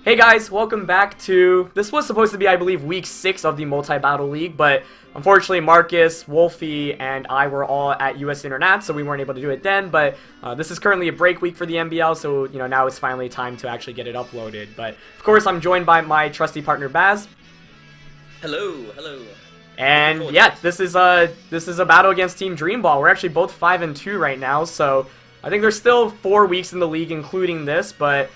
Hey guys, welcome back to, this was supposed to be, I believe, week 6 of the Multi-Battle League, but unfortunately Marcus, Wolfie, and I were all at US Internat, so we weren't able to do it then, but this is currently a break week for the MBL, so, you know, now it's finally time to actually get it uploaded. But, of course, I'm joined by my trusty partner, Baz. Hello, hello. And, yeah, this is a battle against Team Dreamball. We're actually both 5-2 right now, so I think there's still 4 weeks in the league, including this, but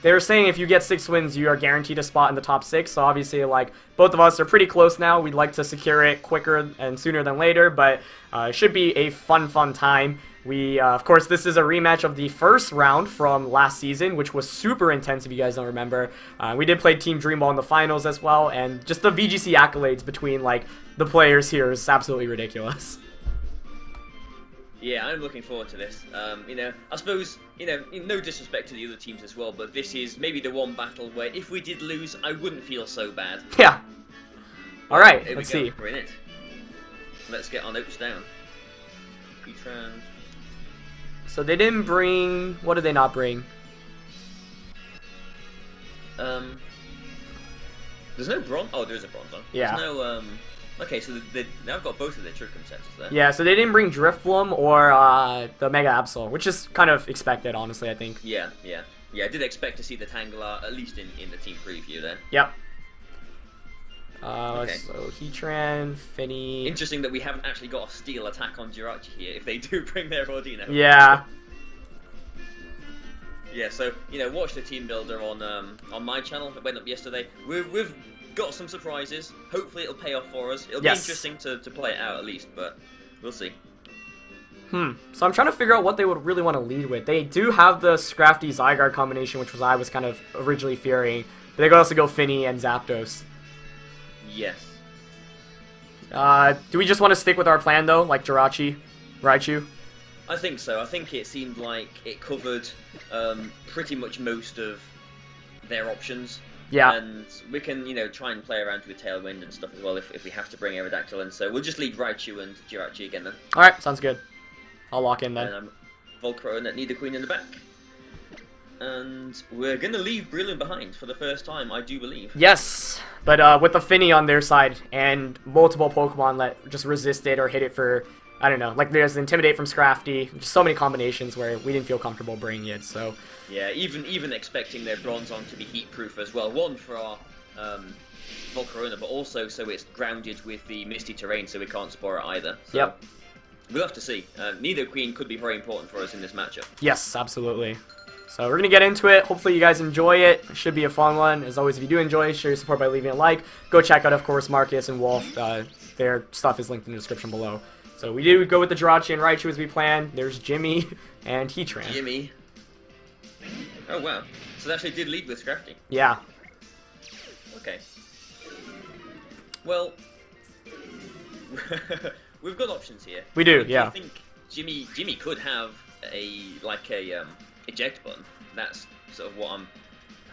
they were saying if you get 6 wins, you are guaranteed a spot in the top 6. So obviously, like, both of us are pretty close now. We'd like to secure it quicker and sooner than later, but it should be a fun time. We, of course, this is a rematch of the first round from last season, which was super intense if you guys don't remember. We did play Team Dreamball in the finals as well, and just the VGC accolades between, like, the players here is absolutely ridiculous. Yeah, I'm looking forward to this. You know, I suppose, you know, no disrespect to the other teams as well, but this is maybe the one battle where if we did lose, I wouldn't feel so bad. Yeah. All right, let's see. We're in it. Let's get our notes down. So they didn't bring, what did they not bring? There's no bronze. Oh, there is a bronze one. Yeah. There's no, okay, so now I've got both of the Trickum sets there. Yeah, so they didn't bring Drifloom or the Mega Absol, which is kind of expected, honestly, I think. Yeah. I did expect to see the Tangela, at least in the team preview there. Yep. Okay. So Heatran, Finny. Interesting that we haven't actually got a steel attack on Jirachi here, if they do bring their Rodino. Yeah. Yeah, so, you know, watch the team builder on my channel that went up yesterday. We've got some surprises. Hopefully it'll pay off for us. It'll be interesting to play it out at least, but we'll see. So I'm trying to figure out what they would really want to lead with. They do have the Scrafty Zygarde combination, which I was kind of originally fearing. But they could also go Finny and Zapdos. Yes. Do we just want to stick with our plan though, like Jirachi, Raichu? I think so. I think it seemed like it covered pretty much most of their options. Yeah. And we can, you know, try and play around with Tailwind and stuff as well if we have to bring Aerodactyl in. So we'll just leave Raichu and Jirachi again then. Alright, sounds good. I'll lock in then. And I'm Volcarona and Nidoqueen in the back. And we're going to leave Breloom behind for the first time, I do believe. Yes, but with the Finny on their side and multiple Pokemon that just resist it or hit it for, I don't know, like there's Intimidate from Scrafty, just so many combinations where we didn't feel comfortable bringing it, so. Yeah, even expecting their Bronzong to be heat-proof as well. One for our Volcarona, but also so it's grounded with the misty terrain so we can't spore it either. So yep. We'll have to see. Nidoqueen could be very important for us in this matchup. Yes, absolutely. So we're going to get into it. Hopefully you guys enjoy it. It should be a fun one. As always, if you do enjoy, show your support by leaving a like. Go check out, of course, Marcus and Wolf. Their stuff is linked in the description below. So we do go with the Jirachi and Raichu as we planned. There's Jimmy and Heatran. Jimmy. Oh, wow. So they actually did lead with Scrafty. Yeah. Okay. Well, we've got options here. We do, yeah. I think Jimmy could have a eject button. That's sort of what I'm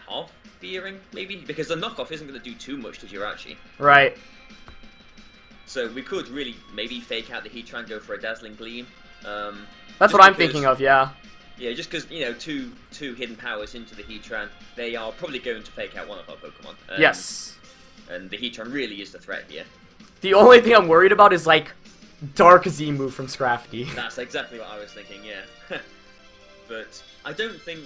half fearing, maybe, because the knockoff isn't going to do too much to Jirachi. Right. So we could really maybe fake out the Heatran, go for a Dazzling Gleam. That's what I'm thinking of, yeah. Yeah, just because, you know, two hidden powers into the Heatran, they are probably going to fake out one of our Pokemon. Yes. And the Heatran really is the threat here. The only thing I'm worried about is, like, Dark Z move from Scrafty. That's exactly what I was thinking, yeah. But I don't think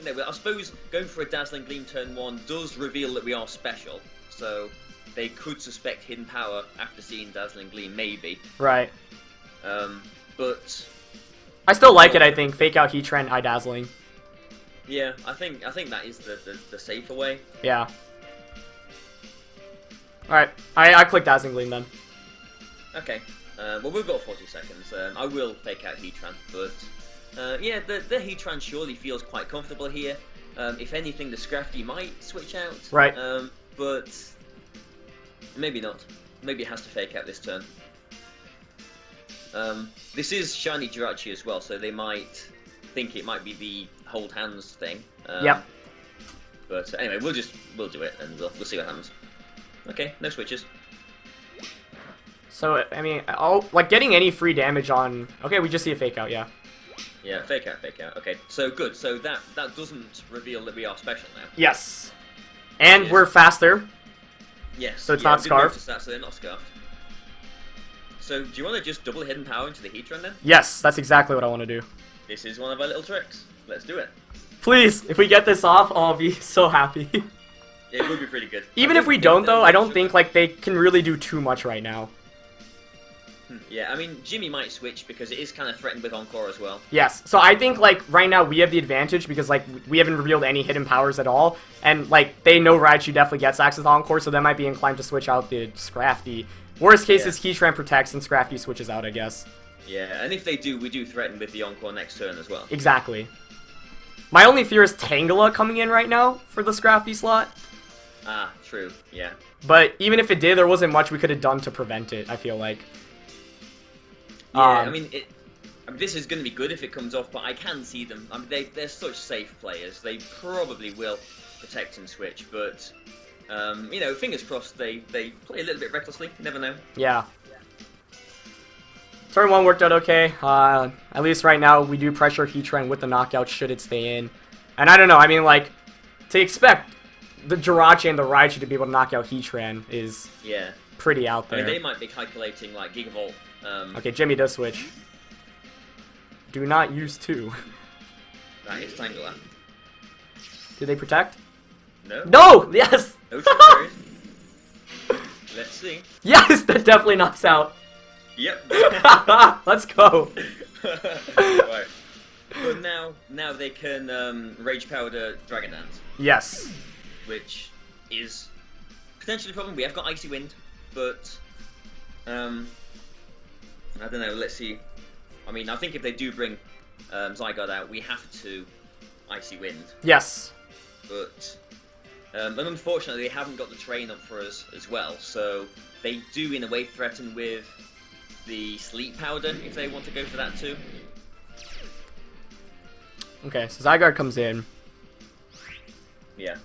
they will. I suppose going for a Dazzling Gleam turn 1 does reveal that we are special, so they could suspect hidden power after seeing Dazzling Gleam, maybe. Right. But I still like it, I think. Fake out Heatran, Eye Dazzling. Yeah, I think that is the safer way. Yeah. Alright, I click Dazzling Gleam then. Okay. Well, we've got 40 seconds. I will fake out Heatran, but yeah, the Heatran surely feels quite comfortable here. If anything, the Scrafty might switch out. Right. But maybe not. Maybe it has to fake out this turn. This is Shiny Jirachi as well, so they might think it might be the hold hands thing. Yep. But anyway, we'll do it and we'll see what happens. Okay, no switches. So I mean, like getting any free damage on. Okay, we just see a fake out, yeah. Yeah, fake out. Okay, so good. So that doesn't reveal that we are special now. Yes. And we're faster. Yes. So it's not scarfed. That, so they're not scarfed. So do you want to just double hidden power into the Heatran then? Yes, that's exactly what I want to do. This is one of our little tricks. Let's do it. Please, if we get this off, I'll be so happy. It would be pretty good. Even if we don't, though, I don't think like they can really do too much right now. Yeah, I mean, Jimmy might switch because it is kind of threatened with Encore as well. Yes, so I think, like, right now we have the advantage because, like, we haven't revealed any hidden powers at all. And, like, they know Raichu definitely gets access to Encore, so they might be inclined to switch out the Scrafty. Worst case is Heatran protects and Scrafty switches out, I guess. Yeah, and if they do, we do threaten with the Encore next turn as well. Exactly. My only fear is Tangela coming in right now for the Scrafty slot. Ah, true, yeah. But even if it did, there wasn't much we could have done to prevent it, I feel like. Yeah, I mean, this is going to be good if it comes off, but I can see them. I mean, they're such safe players. They probably will protect and switch, but, you know, fingers crossed they play a little bit recklessly. You never know. Yeah. Turn 1 worked out okay. At least right now, we do pressure Heatran with the knockout should it stay in. And I don't know, I mean, like, to expect the Jirachi and the Raichu to be able to knock out Heatran is pretty out there. I mean, they might be calculating, like, Gigavolt. Okay, Jimmy does switch. Do not use 2. That is Tangela. Do they protect? No. No! Yes! No trickeries. Let's see. Yes! That definitely knocks out. Yep. Let's go. Right. But now they can Rage Powder Dragon Dance. Yes. Which is potentially a problem. We have got Icy Wind, but I don't know, let's see. I mean, I think if they do bring Zygarde out, we have to Icy Wind. Yes. But, and unfortunately, they haven't got the terrain up for us as well, so they do, in a way, threaten with the Sleep Powder, if they want to go for that too. Okay, so Zygarde comes in. Yeah.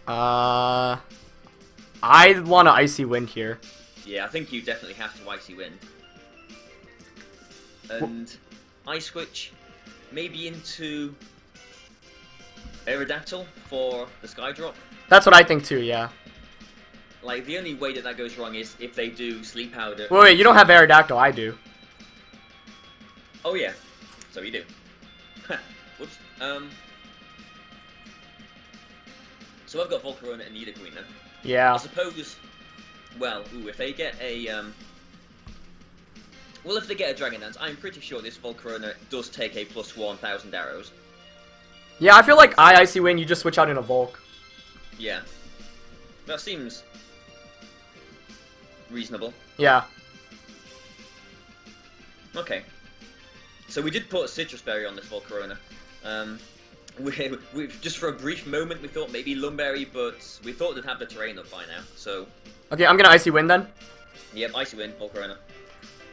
I want to Icy Wind here. Yeah, I think you definitely have to Icy Wind. And Ice Switch maybe into Aerodactyl for the Skydrop. That's what I think too, yeah. Like, the only way that goes wrong is if they do Sleep Powder. Wait, you don't have Aerodactyl, I do. Oh yeah, so you do. Whoops. So I've got Volcarona and Nidoqueen then. Yeah. I suppose, well, if they get a, well, if they get a Dragon Dance, I'm pretty sure this Volcarona does take a +1 1,000 arrows. Yeah, I feel like Icy Wind, you just switch out in a Volk. Yeah. That seems reasonable. Yeah. Okay. So we did put Citrus Berry on this Volcarona. We just for a brief moment we thought maybe Lumberry, but we thought they'd have the terrain up by now. So. Okay, I'm gonna Icy Wind then. Yep, Icy Wind, Volcarona.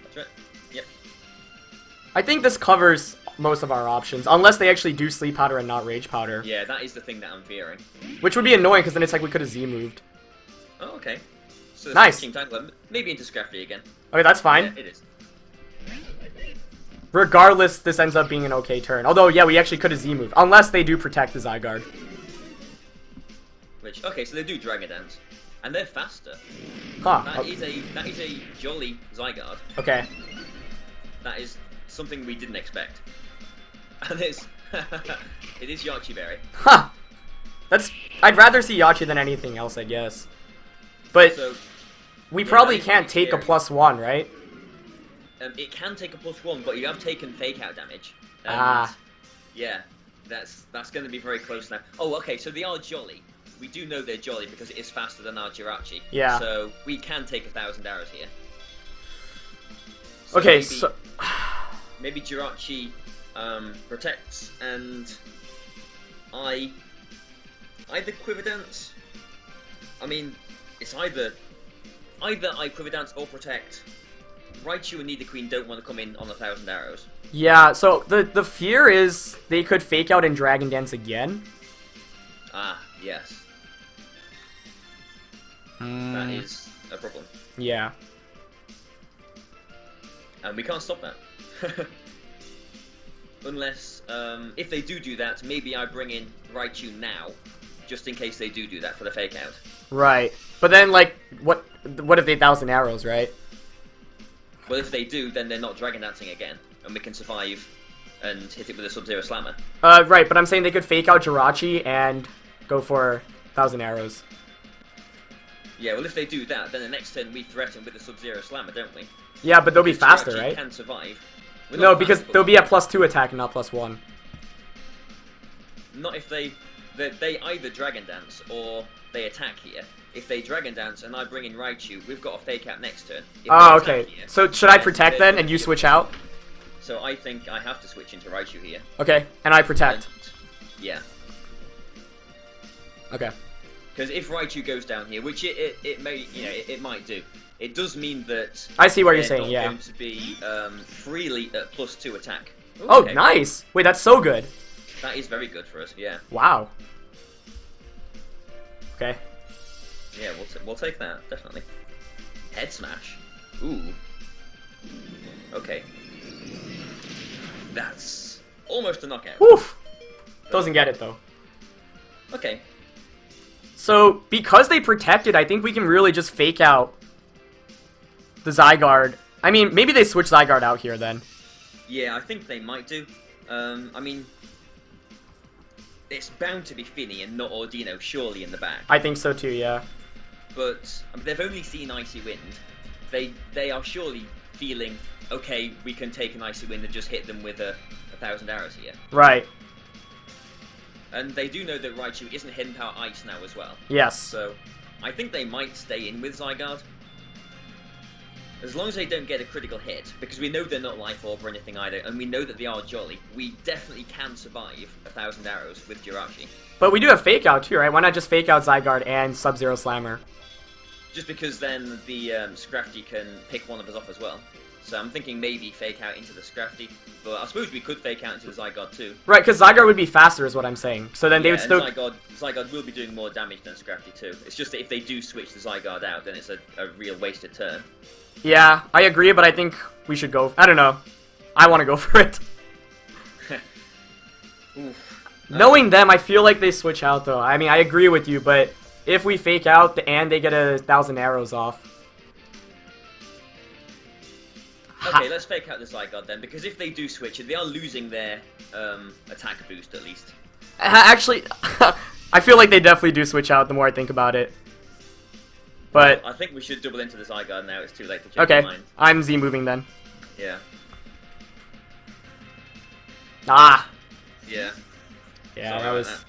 That's right. Yep. I think this covers most of our options, unless they actually do Sleep Powder and not Rage Powder. Yeah, that is the thing that I'm fearing. Which would be annoying, because then it's like we could have Z-moved. Oh, okay. So nice. Maybe into Scrafty again. Okay, that's fine. Yeah, it is. Regardless, this ends up being an okay turn. Although, yeah, we actually could have Z-moved, unless they do protect the Zygarde. Which, okay, so they do Dragon Dance. And they're faster. Huh. That is a jolly Zygarde. Okay. That is something we didn't expect. And it is Yachi Berry. Huh. I'd rather see Yachi than anything else, I guess. But so, we probably can't take a +1, right? It can take a +1, but you have taken Fake Out damage. Yeah, that's going to be very close now. Oh, okay, so they are jolly. We do know they're jolly because it is faster than our Jirachi. Yeah. So we can take 1,000 arrows here. So okay, maybe, so maybe Jirachi protects, and I either Quiver Dance. I mean, it's either I Quiver Dance or protect. Raichu and Nidoqueen don't want to come in on 1,000 arrows. Yeah, so the fear is they could Fake Out and Dragon Dance again. Ah, yes. That is a problem. Yeah. And we can't stop that. Unless, if they do that, maybe I bring in Raichu now, just in case they do that for the fake out. Right. But then, like, what if they 1,000 arrows, right? Well, if they do, then they're not Dragon Dancing again, and we can survive and hit it with a Sub-Zero Slammer. Right, but I'm saying they could fake out Jirachi and go for 1,000 arrows. Yeah, well, if they do that, then the next turn we threaten with a Sub-Zero Slammer, don't we? Yeah, but they'll be faster, Jirachi right? Can survive. No, because they'll be at +2 attack, not +1. Not if they either Dragon Dance or they attack here. If they Dragon Dance and I bring in Raichu, we've got a fake out next turn. Oh, okay. Here, so should I protect then and you switch out? So I think I have to switch into Raichu here. Okay, and I protect. Yeah. Okay. Because if Raichu goes down here, which it may, it might do, it does mean that I see what you're saying. Yeah. Going to be freely at +2 attack. Ooh, oh, okay. Nice. Wait, that's so good. That is very good for us. Yeah. Wow. Okay. Yeah, we'll take that definitely. Head smash. Ooh. Okay. That's almost a knockout. Woof. Doesn't get it though. Okay. So because they protected, I think we can really just fake out the Zygarde. I mean, maybe they switch Zygarde out here then. Yeah, I think they might do. I mean, it's bound to be Finny and not Ordino, surely, in the back. I think so too, yeah. But they've only seen Icy Wind. They are surely feeling, okay, we can take an Icy Wind and just hit them with a 1,000 arrows here. Right. And they do know that Raichu isn't Hidden Power Ice now as well. Yes. So, I think they might stay in with Zygarde. As long as they don't get a critical hit, because we know they're not Life Orb or anything either, and we know that they are Jolly, we definitely can survive 1,000 arrows with Jirachi. But we do have Fake Out too, right? Why not just Fake Out Zygarde and Sub-Zero Slammer? Just because then the Scrafty can pick one of us off as well. So I'm thinking maybe Fake Out into the Scrafty, but I suppose we could Fake Out into the Zygarde too. Right, because Zygarde would be faster is what I'm saying. So then they would still... Zygarde will be doing more damage than Scrafty too. It's just that if they do switch the Zygarde out, then it's a real wasted turn. Yeah, I agree, but I think we should go... I don't know. I want to go for it. Knowing them, I feel like they switch out though. I mean, I agree with you, but if we Fake Out and they get 1,000 arrows off... Okay, let's Fake Out the Zygarde then, because if they do switch it, they are losing their attack boost at least. Actually, I feel like they definitely do switch out the more I think about it. But well, I think we should double into the Zygarde now, it's too late to change your mind. I'm Z moving then. Yeah. Ah! Yeah. Yeah, Sorry that was... that.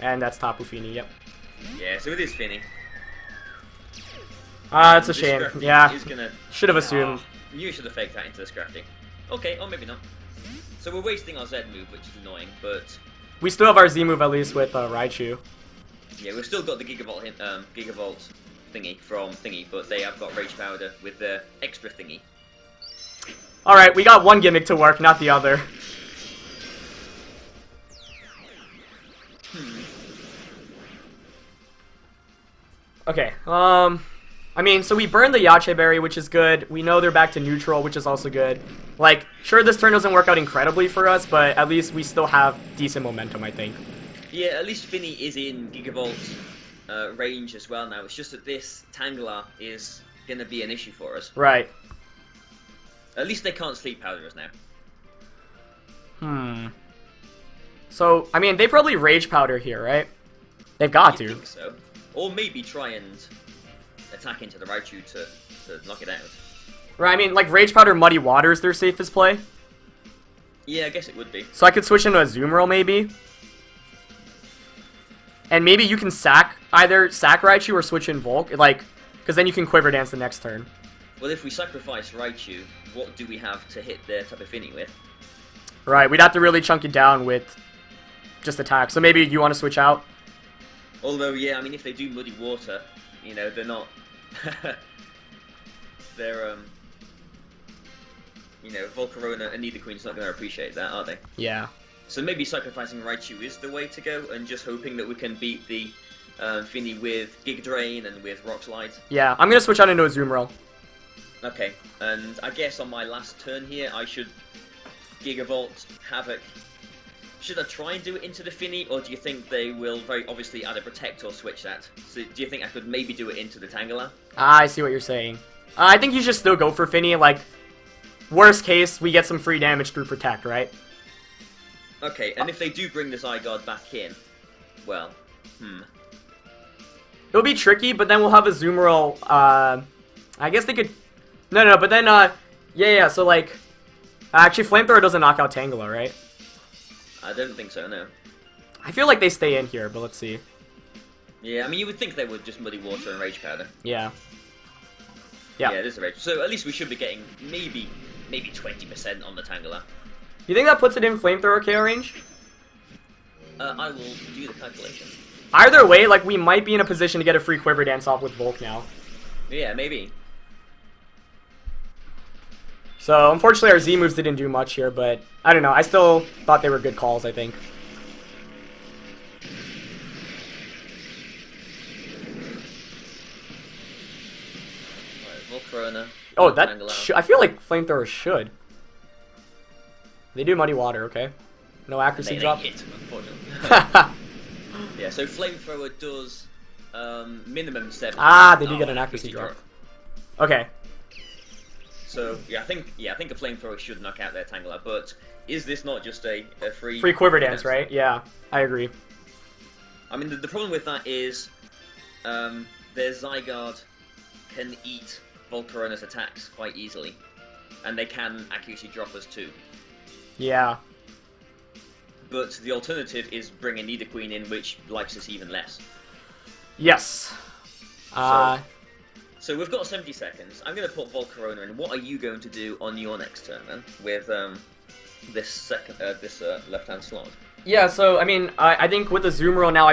And that's Tapu Fini, yep. Yeah, so it is Finny. Ah, it's a shame. Yeah. Should have Oh, assumed. you should have faked that into the Scrafty. Okay, or maybe not. So we're wasting our Z move, which is annoying, but... We still have our Z move at least with Raichu. Yeah, we've still got the Gigavolt thingy from Thingy, but they have got Rage Powder with the extra thingy. Alright, we got one gimmick to work, not the other. Okay, I mean, so we burned the Yache Berry, which is good. We know they're back to neutral, which is also good. Like, sure, this turn doesn't work out incredibly for us, but at least we still have decent momentum, I think. Yeah, at least Finny is in Gigavolt range as well now. It's just that this Tangela is going to be an issue for us. Right. At least they can't Sleep Powder us now. So, I mean, they probably Rage Powder here, right? They've got to. I think so. Or maybe try and attack into the Raichu to knock it out. Right, I mean, like, Rage Powder Muddy Water is their safest play. Yeah, I guess it would be. So I could switch into a Azumarill, maybe. And maybe you can either sack Raichu or switch in Volk, like, because then you can Quiver Dance the next turn. Well, if we sacrifice Raichu, what do we have to hit their Tapu Fini with? Right, we'd have to really chunk it down with just attack. So maybe you want to switch out? Although, yeah, I mean, if they do Muddy Water, you know, they're not... they're, you know, Volcarona and Nidoqueen's not going to appreciate that, are they? Yeah. So maybe sacrificing Raichu is the way to go, and just hoping that we can beat the Finny with Giga Drain and with Rock Slide. Yeah, I'm going to switch out into a Azumarill. Okay, and I guess on my last turn here, I should Gigavolt, Havoc. Should I try and do it into the Finny, or do you think they will very obviously either protect or switch that? So do you think I could maybe do it into the Tangela? I see what you're saying. I think you should still go for Finny. Like, worst case, we get some free damage through Protect, right? Okay, and if they do bring the Zygarde back in, well, It'll be tricky, but then we'll have a Azumarill. I guess they could... No, but then, yeah, so, like... Actually, Flamethrower doesn't knock out Tangela, right? I don't think so, no. I feel like they stay in here, but let's see. Yeah, I mean, you would think they would just Muddy Water and Rage Powder. Yeah. Yeah, there's a Rage. So at least we should be getting maybe 20% on the Tangela. You think that puts it in Flamethrower KO range? I will do the calculation. Either way, like, we might be in a position to get a free Quiver Dance off with Volk now. Yeah, maybe. So, unfortunately, our Z moves didn't do much here, but I don't know. I still thought they were good calls, I think. Alright, Volcarona. Oh, that... I feel like Flamethrower should. They do Muddy Water, okay. No accuracy drop. Hit, unfortunately. Yeah, so Flamethrower does minimum 7. Ah, they do get an accuracy drop. Okay. So yeah, I think a Flamethrower should knock out their Tangela, but is this not just a free Quiver Dance, right? Yeah, I agree. I mean, the problem with that is their Zygarde can eat Volcarona's attacks quite easily, and they can accuracy drop us too. Yeah. But the alternative is bringing Nidoqueen in, which likes us even less. Yes. So we've got 70 seconds. I'm going to put Volcarona in. What are you going to do on your next turn, then, with this left-hand slot? Yeah, so, I mean, I think with the Azumarill now,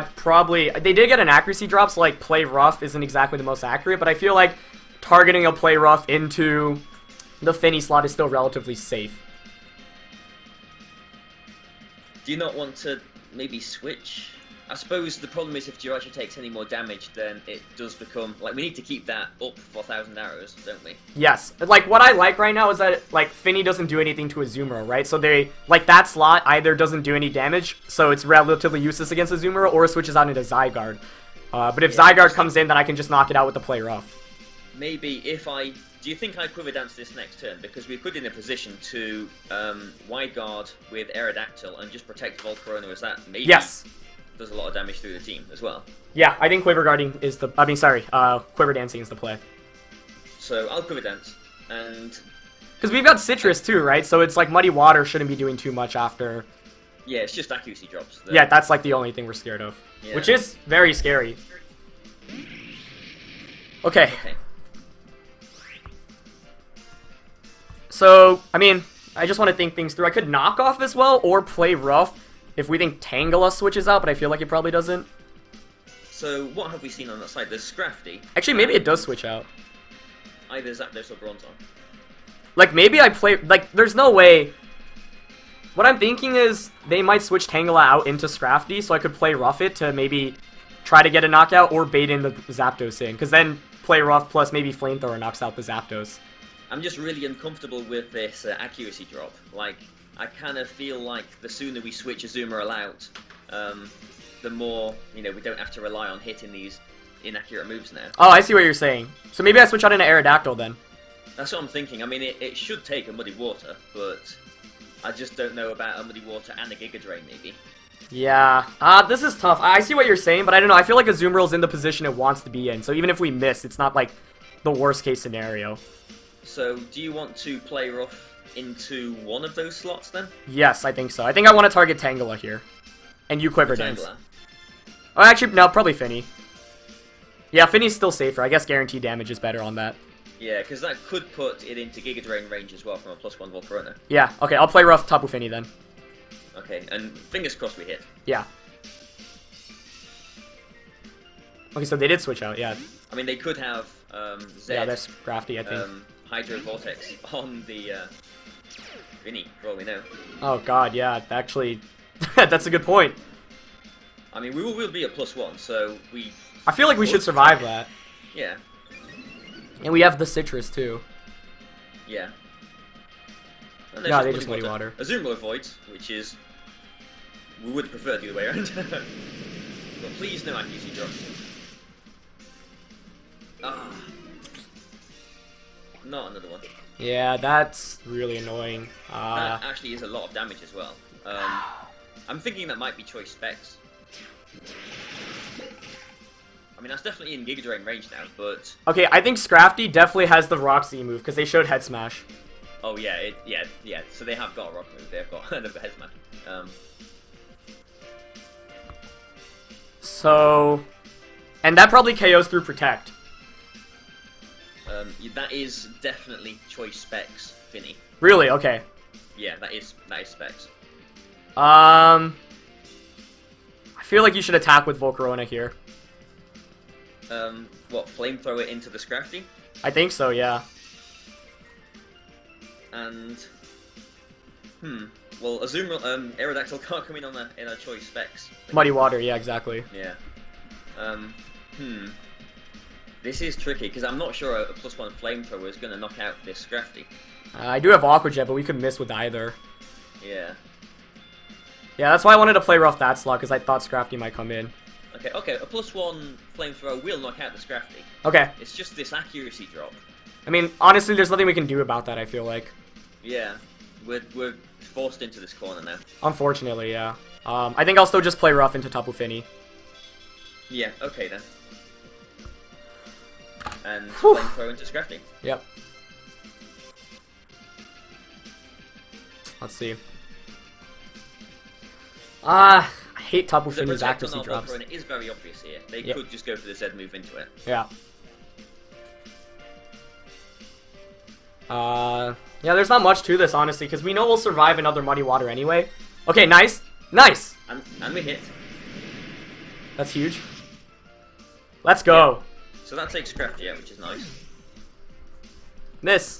they did get an accuracy drop, so, like, Play Rough isn't exactly the most accurate, but I feel like targeting a Play Rough into the Finny slot is still relatively safe. Do you not want to maybe switch? I suppose the problem is if Jirachi takes any more damage, then it does become... Like, we need to keep that up for 1,000 arrows, don't we? Yes. Like, what I like right now is that, like, Finny doesn't do anything to Azumarill, right? So they... Like, that slot either doesn't do any damage, so it's relatively useless against Azumarill, or it switches out into Zygarde. But if Zygarde comes in, then I can just knock it out with the Play Rough. Maybe if I... Do you think I Quiver Dance this next turn? Because we put in a position to Wide Guard with Aerodactyl and just protect Volcarona as that maybe does a lot of damage through the team as well. Yeah, I think Quiver Dancing is the play. So I'll Quiver Dance, and... Because we've got Citrus too, right? So it's like Muddy Water shouldn't be doing too much after... Yeah, it's just accuracy drops. Yeah, that's like the only thing we're scared of. Yeah. Which is very scary. Okay. So, I mean, I just want to think things through. I could knock off as well, or play rough if we think Tangela switches out, but I feel like it probably doesn't. So, what have we seen on that side? There's Scrafty. Actually, maybe it does switch out. Either Zapdos or Bronzong. Like, maybe I play... Like, there's no way... What I'm thinking is they might switch Tangela out into Scrafty, so I could play Rough it to maybe try to get a knockout, or bait in the Zapdos in, because then play Rough plus maybe Flamethrower knocks out the Zapdos. I'm just really uncomfortable with this accuracy drop. Like, I kind of feel like the sooner we switch Azumarill out, the more, you know, we don't have to rely on hitting these inaccurate moves now. Oh, I see what you're saying. So maybe I switch out into Aerodactyl then. That's what I'm thinking. I mean, it should take a Muddy Water, but I just don't know about a Muddy Water and a Giga Drain, maybe. Yeah. This is tough. I see what you're saying, but I don't know. I feel like Azumarill's in the position it wants to be in, so even if we miss, it's not, like, the worst-case scenario. So, do you want to play Rough into one of those slots, then? Yes, I think so. I think I want to target Tangela here. And you Quiver Dance. Oh, actually, no, probably Finny. Yeah, Finny's still safer. I guess guaranteed damage is better on that. Yeah, because that could put it into Giga Drain range as well from a +1 Volcarona. Yeah, okay, I'll play Rough Tapu Finny then. Okay, and fingers crossed we hit. Yeah. Okay, so they did switch out, yeah. I mean, they could have Zed. Yeah, that's crafty, I think. Hydro Vortex on the Vinny, for all we know. Oh god, yeah, actually, that's a good point. I mean, we will be at +1, so we... I feel like we should survive that. Yeah. And we have the Citrus, too. Yeah. No, they just Muddy Water. Azumarill avoids, which is... We would prefer the other way around. But please no accuracy drop. Ah. Not another one. Yeah, that's really annoying. That actually is a lot of damage as well. I'm thinking that might be choice specs. I mean, that's definitely in Giga Drain range now, but... Okay, I think Scrafty definitely has the Rock Z move, because they showed Head Smash. Oh, yeah, yeah. So they have got a Rock move, they've got another Head Smash. So... And that probably KOs through Protect. That is definitely choice specs, Finny. Really? Okay. Yeah, that is specs. I feel like you should attack with Volcarona here. What, flamethrower into the Scrafty? I think so, yeah. And... Well, Azumarill, Aerodactyl can't come in on a choice specs. Muddy Water, yeah, exactly. Yeah. This is tricky, because I'm not sure a +1 flamethrower is going to knock out this Scrafty. I do have Aqua Jet, but we could miss with either. Yeah. Yeah, that's why I wanted to play rough that slot, because I thought Scrafty might come in. Okay, a +1 flamethrower will knock out the Scrafty. Okay. It's just this accuracy drop. I mean, honestly, there's nothing we can do about that, I feel like. Yeah. We're forced into this corner now. Unfortunately, yeah. I think I'll still just play rough into Tapu Fini. Yeah, okay then. And flamethrower into Scrafty. Yep. Let's see. I hate Tapu Fini's accuracy drops. It is very obvious here. They could just go for the Z move into it. Yeah. Yeah, there's not much to this, honestly, because we know we'll survive another Muddy Water anyway. Okay, nice. Nice! And we hit. That's huge. Let's go. Yeah. So that takes Scrafty out, which is nice. Miss.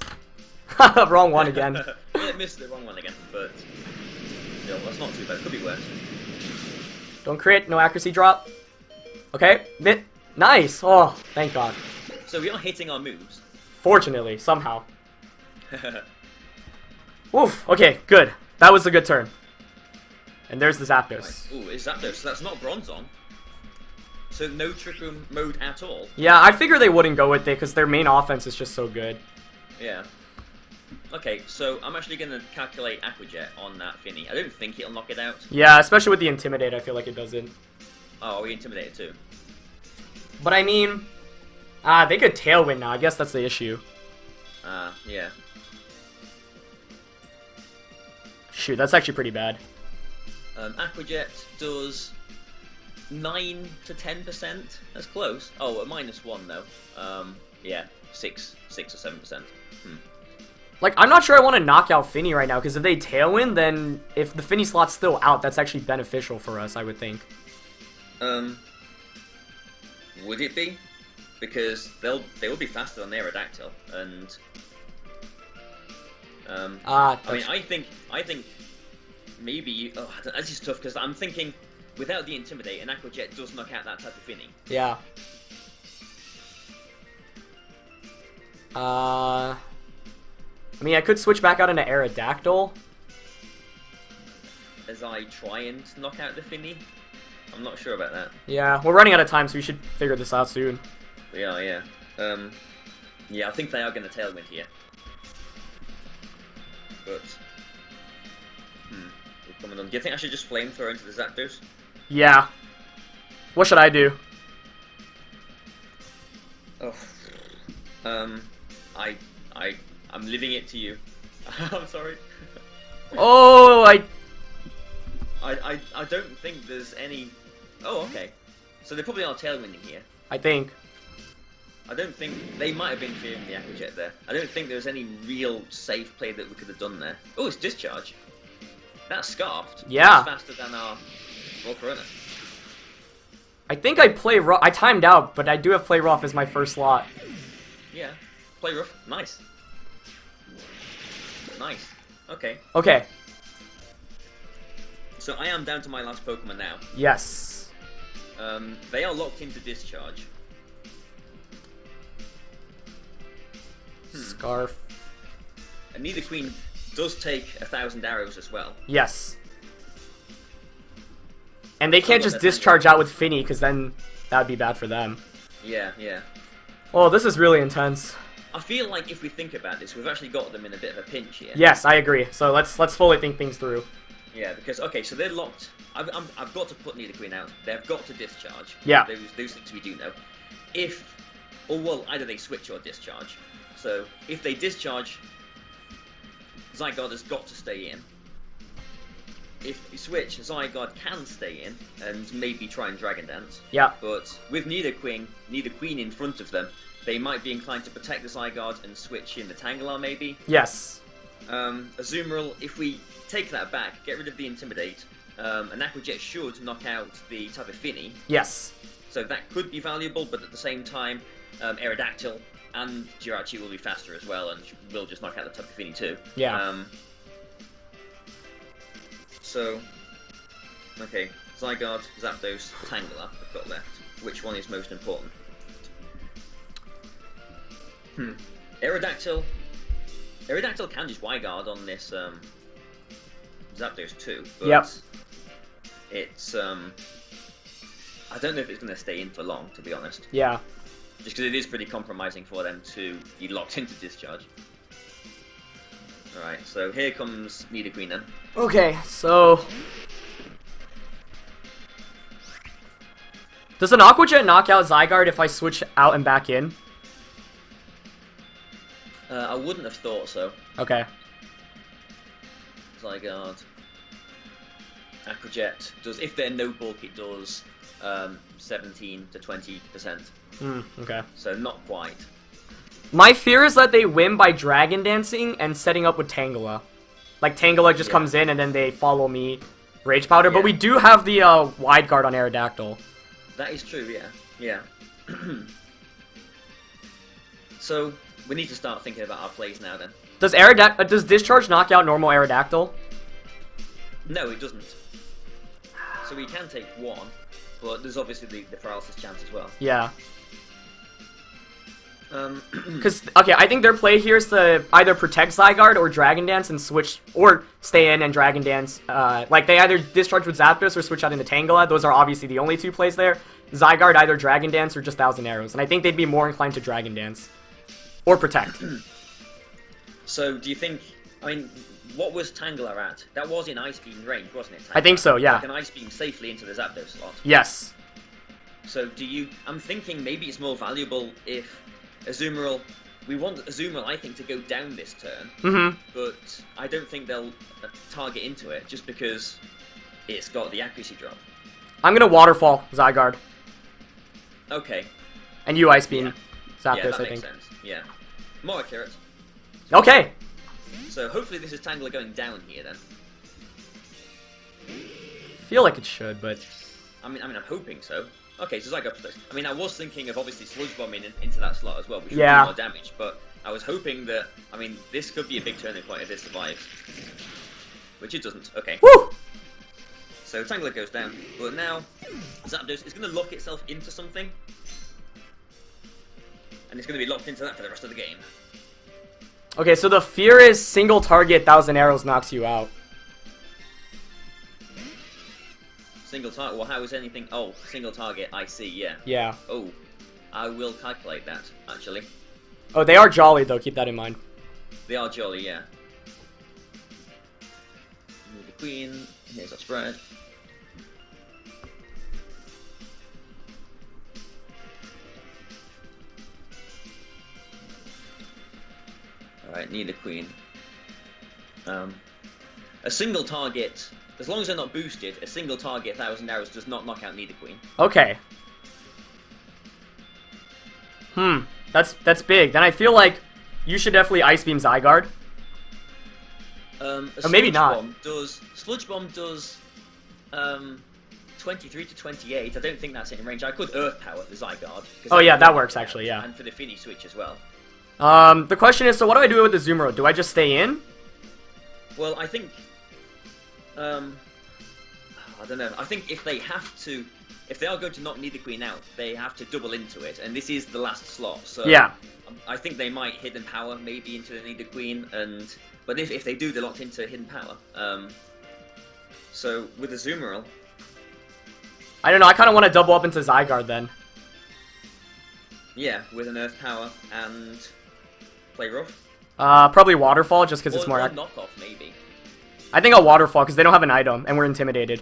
Wrong one again. Yeah, missed the wrong one again, but... Yeah, that's not too bad. Could be worse. Don't crit, no accuracy drop. Okay, nice. Oh, thank God. So we are hitting our moves. Fortunately, somehow. Oof, okay, good. That was a good turn. And there's the Zapdos. Right. Ooh, it's Zapdos, so that's not Bronzong. So no Trick Room mode at all? Yeah, I figure they wouldn't go with it because their main offense is just so good. Yeah. Okay, so I'm actually going to calculate Aqua Jet on that Finny. I don't think it'll knock it out. Yeah, especially with the Intimidate, I feel like it doesn't. Oh, are we intimidated too? But I mean, they could Tailwind now. I guess that's the issue. Yeah. Shoot, that's actually pretty bad. Aqua Jet does 9 to 10%. That's close. Oh, a -1 though. Yeah, 6 or 7%. Like, I'm not sure I want to knock out Finny right now, because if they Tailwind, then if the Finny slot's still out, that's actually beneficial for us, I would think. Would it be? Because they will be faster than Aerodactyl, and I mean, I think maybe that's just tough because I'm thinking without the Intimidate, an Aqua Jet does knock out that type of Finny. Yeah. I mean, I could switch back out into Aerodactyl. As I try and knock out the Finny, I'm not sure about that. Yeah, we're running out of time, so we should figure this out soon. We are, yeah. Yeah, I think they are going to Tailwind here. But, we're coming on. Do you think I should just Flamethrower into the Zapdos? Yeah. What should I do? Oh. I'm leaving it to you. I'm sorry. Oh, I don't think there's any... Oh, okay. So they probably are Tailwinding here. I think. I don't think... They might have been fearing the Aqua Jet there. I don't think there's any real safe play that we could have done there. Oh, it's Discharge. That's Scarfed. Yeah. That's faster than our Volcarona. I think I play rough. I timed out, but I do have play rough as my first slot. Yeah. Play rough. Nice. Nice. Okay. Okay. So I am down to my last Pokemon now. Yes. They are locked into Discharge. Scarf. And Nidoqueen does take 1,000 arrows as well. Yes. And they can't just discharge out with Finny, because then that would be bad for them. Yeah, yeah. Oh, this is really intense. I feel like if we think about this, we've actually got them in a bit of a pinch here. Yes, I agree. So let's fully think things through. Yeah, because okay, so they're locked. I've got to put Nidoqueen out. They've got to discharge. Yeah. Those things we do know. Either they switch or discharge. So if they discharge, Zygarde has got to stay in. If they switch, Zygarde can stay in and maybe try and Dragon Dance. Yeah. But with Nidoqueen in front of them, they might be inclined to protect the Zygarde and switch in the Tangela maybe. Yes. Azumarill, if we take that back, get rid of the Intimidate, an Aqua Jet should knock out the Tapu Fini. Yes. So that could be valuable, but at the same time, Aerodactyl and Jirachi will be faster as well, and will just knock out the Tapu Fini too. Yeah. So, okay, Zygarde, Zapdos, Tangela I've got left. Which one is most important? Aerodactyl can just Y-Guard on this Zapdos too, but yep. It's I don't know if it's going to stay in for long, to be honest. Yeah. Just because it is pretty compromising for them to be locked into discharge. Alright, so here comes Nidoqueen then. Okay, so... Does an Aqua Jet knock out Zygarde if I switch out and back in? I wouldn't have thought so. Okay. Zygarde. Aqua Jet does, if they're no bulk, it does 17 to 20%. Okay. So not quite. My fear is that they win by Dragon Dancing and setting up with Tangela. Like, Tangela just comes in and then they follow me Rage Powder, but we do have the Wide Guard on Aerodactyl. That is true, yeah. Yeah. So, we need to start thinking about our plays now then. Does Discharge knock out normal Aerodactyl? No, it doesn't. So we can take one, but there's obviously the paralysis chance as well. Yeah. Because, okay, I think their play here is to either protect Zygarde or Dragon Dance and switch, or stay in and Dragon Dance. Like, they either discharge with Zapdos or switch out into Tangela. Those are obviously the only two plays there. Zygarde either Dragon Dance or just 1,000 Arrows. And I think they'd be more inclined to Dragon Dance. Or protect. So, do you think, I mean, what was Tangela at? That was in Ice Beam range, wasn't it? Tangela? I think so, yeah. Like an Ice Beam safely into the Zapdos slot. Yes. So, I'm thinking maybe it's more valuable if Azumarill, we want Azumarill, I think, to go down this turn, but I don't think they'll target into it, just because it's got the accuracy drop. I'm gonna Waterfall Zygarde. Okay. And you Ice Beam Zapdos, yeah, that I makes think. sense. Yeah. More accurate. Okay. So hopefully this is Tangela going down here then. Feel like it should, but... I mean, I'm hoping so. Okay, so Zygarde first. I mean, I was thinking of obviously Sludge Bombing into that slot as well, which would do more damage, but I was hoping that, I mean, this could be a big turning point if this survives. Which it doesn't. Okay. Woo! So Tangela goes down, but now Zapdos is going to lock itself into something. And it's going to be locked into that for the rest of the game. Okay, so the fear is single target 1,000 Arrows knocks you out. Single target? Well, how is anything... Oh, single target, I see, yeah. Yeah. Oh, I will calculate that, actually. Oh, they are jolly, though. Keep that in mind. They are jolly, yeah. Move the queen. Here's our spread. Alright, need a queen. A single target, as long as they're not boosted, a single target 1,000 arrows does not knock out Nidoqueen. Okay. That's big. Then I feel like you should definitely Ice Beam Zygarde. Or maybe not. Sludge Bomb does 23 to 28. I don't think that's in range. I could Earth Power the Zygarde. Oh yeah, that works actually, yeah. And for the Fini switch as well. The question is, so what do I do with the Azumarill? Do I just stay in? Well, I think... I don't know. I think if they have to if they are going to knock Nidoqueen out, they have to double into it, and this is the last slot. So Yeah. I think they might Hidden Power maybe into the Nidoqueen, but if they do, they're locked into Hidden Power. So with the Azumarill, I don't know. I kind of want to double up into Zygarde then. yeah, with an Earth Power and play rough. Probably Waterfall just because it's more. Or knockoff maybe. I think I'll Waterfall because they don't have an item and we're intimidated.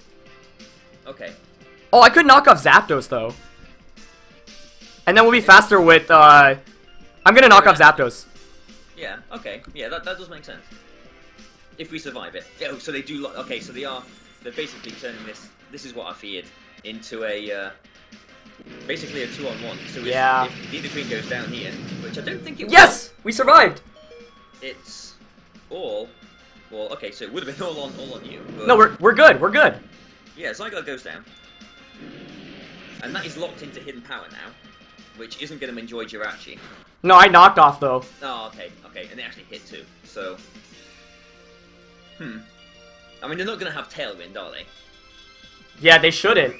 Okay. Oh, I could knock off Zapdos though. And then we'll be faster with. I'm gonna knock off Zapdos. Yeah. Okay. Yeah, that does make sense. If we survive it. Yeah. So they do. Okay. So they're basically turning this. This is what I feared into a. Basically a 2-on-1. So yeah. If Nidoqueen goes down here, which I don't think it will. Yes, we survived. It's all. Well, okay, so it would have been all on you. But no, we're good. We're good. yeah, Zygarde goes down, and that is locked into Hidden Power now, which isn't going to enjoy Jirachi. No, I knocked off though. Oh, okay, and they actually hit too. So, I mean, they're not going to have Tailwind, are they? Yeah, they shouldn't.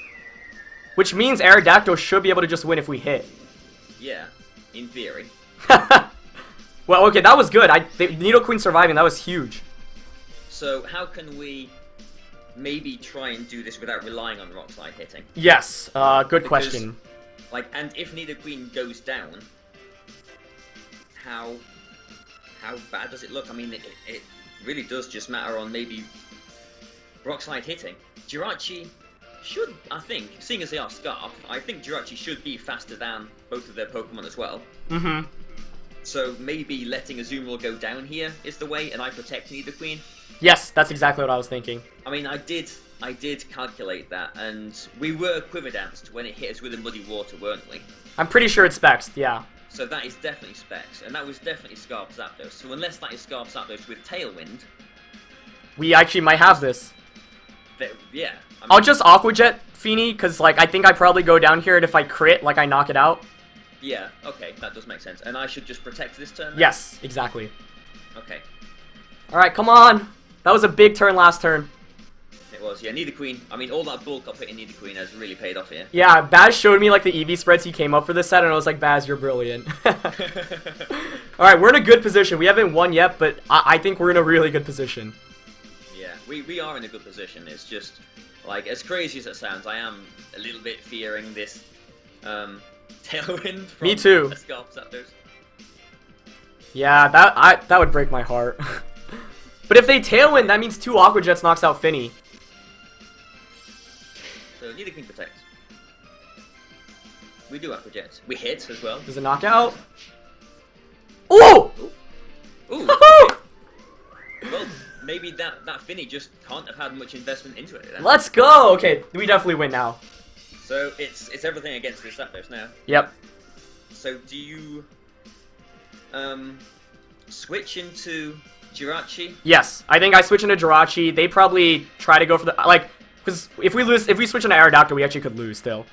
Which means Aerodactyl should be able to just win if we hit. Yeah, in theory. Well, okay, that was good. Nidoqueen surviving, that was huge. So how can we maybe try and do this without relying on Rock Slide hitting? Yes, good question. Like, and if Nidoqueen goes down, how bad does it look? I mean, it really does just matter on maybe Rock Slide hitting. Jirachi should, I think, seeing as they are Scarf, I think Jirachi should be faster than both of their Pokemon as well. Mm-hmm. So maybe letting Azumarill go down here is the way, and I protect Nidoqueen. Yes, that's exactly what I was thinking. I mean, I did calculate that, and we were Quiver Danced when it hit us with a Muddy Water, weren't we? I'm pretty sure it's Specs, yeah. So that is definitely Specs, and that was definitely Scarf Zapdos. So unless that is Scarf Zapdos with Tailwind, we actually might have this. Yeah. I mean, I'll just Aqua Jet Feeny, because, like, I think I probably go down here, and if I crit, like, I knock it out. Yeah, okay, that does make sense. And I should just protect this turn? Then? Yes, exactly. Okay. Alright, come on! That was a big turn last turn. It was, yeah. Nidoqueen, I mean, all that bulk up hitting Nidoqueen has really paid off here. Yeah, Baz showed me, like, the EV spreads he came up for this set, and I was like, Baz, you're brilliant. Alright, we're in a good position. We haven't won yet, but I think we're in a really good position. Yeah, we are in a good position. It's just, like, as crazy as it sounds, I am a little bit fearing this, Tailwind from Me too. Scarf Zapdos. Yeah, that would break my heart. But if they Tailwind, that means 2 Aqua Jets knocks out Finny. So Nidoqueen protects. We do Aqua Jets. We hit as well. Does it knock out? Ooh! Ooh! Well, maybe that Finny just can't have had much investment into it then. Let's go! Okay, we definitely win now. So it's everything against this Zapdos now. Yep. So do you switch into Jirachi? Yes, I think I switch into Jirachi. They probably try to go for the because if we switch into Aerodactyl, we actually could lose still.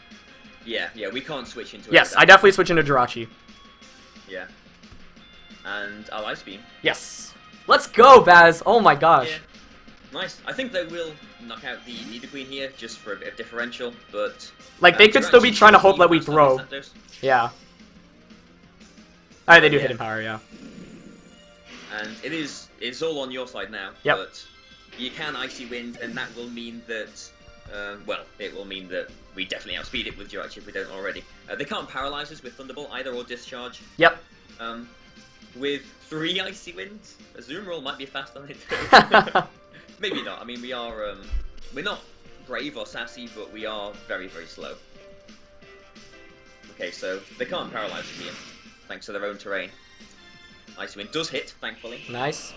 Yeah, we can't switch into. Yes, Aerodactyl. I definitely switch into Jirachi. Yeah. And I'll Ice Beam. Yes. Let's go, Baz. Oh my gosh. Yeah. Nice. I think they will knock out the Nidoqueen here just for a bit of differential, but like they could still be trying to hope that we throw. Yeah. Alright, they do Hidden Power, yeah. And it's all on your side now. Yep. But you can Icy Wind, and that will mean that well, it will mean that we definitely outspeed it with Jirachi if we don't already. They can't paralyze us with Thunderbolt either or Discharge. Yep. With 3 Icy Winds, Azumarill might be fast on it too. Maybe not. I mean, we are we're not brave or sassy, but we are very, very slow. Okay, so they can't paralyze us here, thanks to their own terrain. Icy Wind does hit, thankfully. Nice.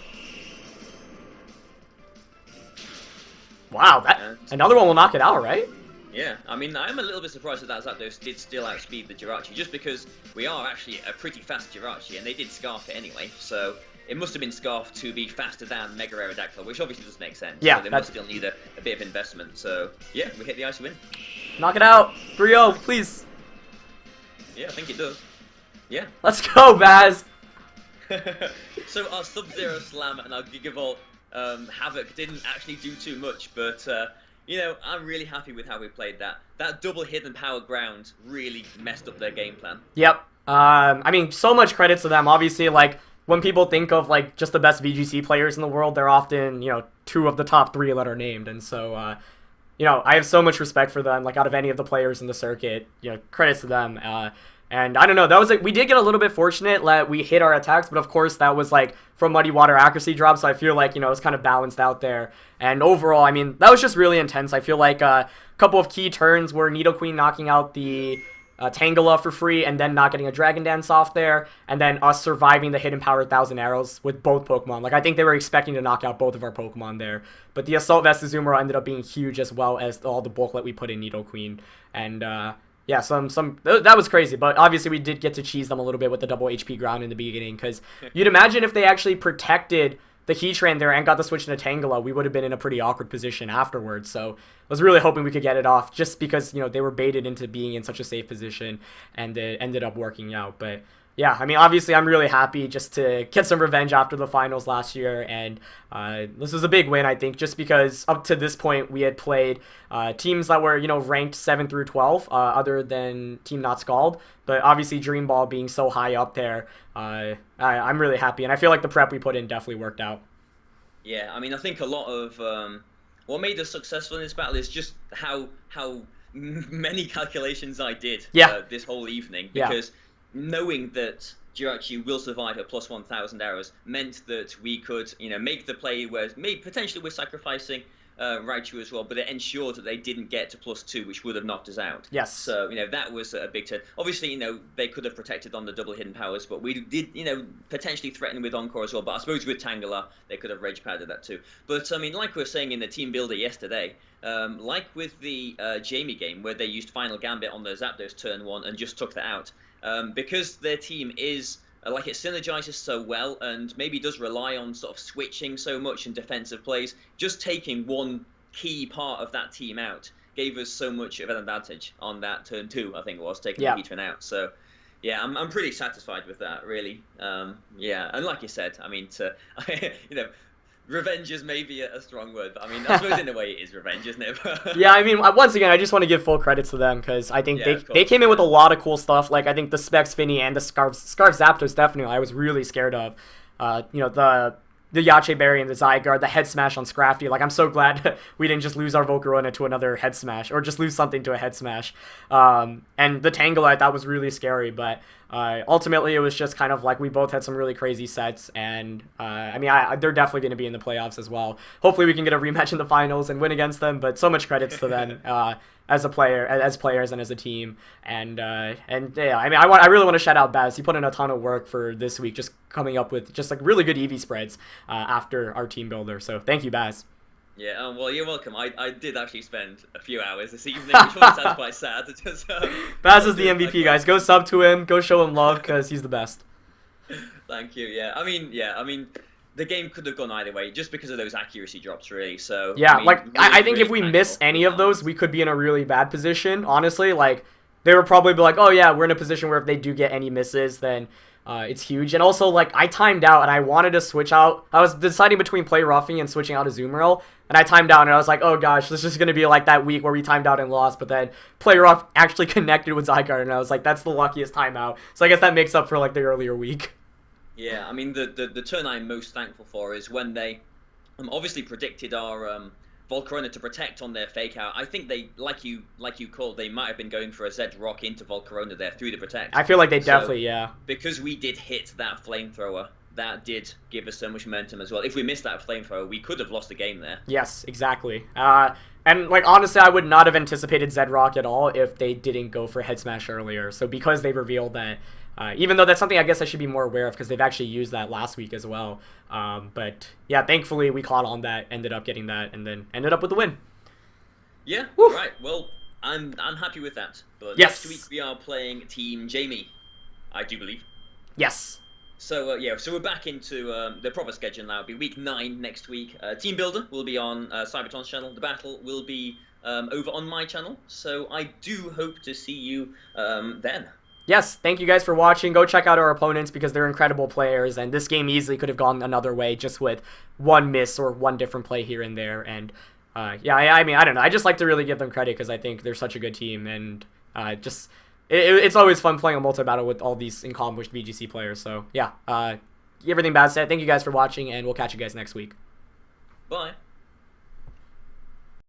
Wow, another one will knock it out, right? Yeah, I mean, I'm a little bit surprised that Zapdos did still outspeed the Jirachi, just because we are actually a pretty fast Jirachi, and they did Scarf it anyway, so it must have been Scarf to be faster than Mega Aerodactyl, which obviously doesn't make sense. Yeah, so they must still need a bit of investment, so yeah, we hit the Icy Wind. Knock it out! 3-0, please! Yeah, I think it does. Yeah. Let's go, Baz! So our Sub-Zero Slam and our Gigavolt Havoc didn't actually do too much, but I'm really happy with how we played that. That double hidden power ground really messed up their game plan. Yep. I mean, so much credit to them. Obviously, like, when people think of, like, just the best VGC players in the world, they're often, 2 of the top 3 that are named. And so, I have so much respect for them, like, out of any of the players in the circuit, credits to them. And I don't know, we did get a little bit fortunate that we hit our attacks, but of course that was like from Muddy Water accuracy drop, so I feel like, it was kind of balanced out there. And overall, I mean, that was just really intense. I feel like a couple of key turns were Nidoqueen knocking out the Tangela for free and then not getting a Dragon Dance off there, and then us surviving the Hidden Power 1,000 Arrows with both Pokemon. Like, I think they were expecting to knock out both of our Pokemon there, but the Assault Vest Azumarill ended up being huge, as well as all the bulk that we put in Nidoqueen. And yeah, that was crazy, but obviously we did get to cheese them a little bit with the double HP ground in the beginning, because you'd imagine if they actually protected the Heatran there and got the switch into Tangela, we would have been in a pretty awkward position afterwards. So I was really hoping we could get it off, just because, they were baited into being in such a safe position, and it ended up working out. But yeah, I mean, obviously I'm really happy just to get some revenge after the finals last year, and this was a big win, I think, just because up to this point we had played teams that were, ranked 7 through 12, other than Team Not Scald, but obviously Dream Ball being so high up there, I'm really happy, and I feel like the prep we put in definitely worked out. Yeah, I mean, I think a lot of what made us successful in this battle is just how many calculations I did this whole evening, because knowing that Jirachi will survive at plus 1,000 arrows meant that we could, make the play where maybe potentially we're sacrificing Raichu as well, but it ensured that they didn't get to plus 2, which would have knocked us out. Yes. So, that was a big turn. Obviously, they could have protected on the double hidden powers, but we did, potentially threaten with Encore as well. But I suppose with Tangela, they could have rage powdered that too. But, I mean, like we were saying in the team builder yesterday, like with the Jamie game, where they used Final Gambit on the Zapdos turn 1 and just took that out, because their team is like, it synergizes so well and maybe does rely on sort of switching so much in defensive plays, just taking one key part of that team out gave us so much of an advantage on that turn 2, I think it was, taking the Heatran out. So yeah, I'm pretty satisfied with that, really. Yeah, and like you said, I mean, revenge is maybe a strong word, but I mean, I suppose in a way it is revenge, isn't it? Yeah, I mean, once again, I just want to give full credit to them, because I think they came in with a lot of cool stuff. Like, I think the Specs Finny and the Scarf Zapdos, definitely, I was really scared of. The Yache Berry and the Zygarde, the Head Smash on Scrafty. Like, I'm so glad we didn't just lose our Volcarona to another Head Smash, or just lose something to a Head Smash. And the Tangela, I thought was really scary, but ultimately it was just kind of like we both had some really crazy sets, and I mean, they're definitely going to be in the playoffs as well. Hopefully we can get a rematch in the finals and win against them, but so much credits to them as players and as a team. And yeah, I mean, I really want to shout out Baz. He put in a ton of work for this week, just coming up with just like really good EV spreads after our team builder. So thank you, Baz. Yeah, well, you're welcome. I did actually spend a few hours this evening, which always sounds quite sad. Baz is the MVP, guys. Go sub to him. Go show him love, because he's the best. Thank you. Yeah, I mean, the game could have gone either way, just because of those accuracy drops, really. So yeah, I mean, like I think if we miss any of those, we could be in a really bad position. Honestly, like they would probably be like, oh yeah, we're in a position where if they do get any misses, then it's huge. And also, like, I timed out and I wanted to switch out. I was deciding between play Ruffing and switching out Azumarill, and I timed out and I was like, oh gosh, this is going to be like that week where we timed out and lost, but then play Ruff actually connected with Zygarde, and I was like, that's the luckiest timeout. So I guess that makes up for like the earlier week. Yeah, I mean, the turn I'm most thankful for is when they obviously predicted our Volcarona to protect on their fake out. I think they, like you called, they might have been going for a Zed Rock into Volcarona there through the protect. I feel like they definitely, yeah. Because we did hit that flamethrower, that did give us so much momentum as well. If we missed that flamethrower, we could have lost the game there. Yes, exactly. And like honestly, I would not have anticipated Zed Rock at all if they didn't go for Head Smash earlier. So because they revealed that, even though that's something I guess I should be more aware of because they've actually used that last week as well. But yeah, thankfully we caught on that, ended up getting that, and then ended up with the win. Yeah, right. Well, I'm happy with that. But yes. Next week we are playing Team Jamie, I do believe. Yes. So yeah, so we're back into the proper schedule now. It'll be week 9 next week. Team Builder will be on Cyberton's channel. The battle will be over on my channel. So I do hope to see you then. Yes, thank you guys for watching. Go check out our opponents because they're incredible players, and this game easily could have gone another way just with one miss or one different play here and there. And yeah, I mean, I don't know. I just like to really give them credit because I think they're such a good team, and it's always fun playing a multi-battle with all these accomplished VGC players. So yeah, everything Baz said. Thank you guys for watching, and we'll catch you guys next week. Bye.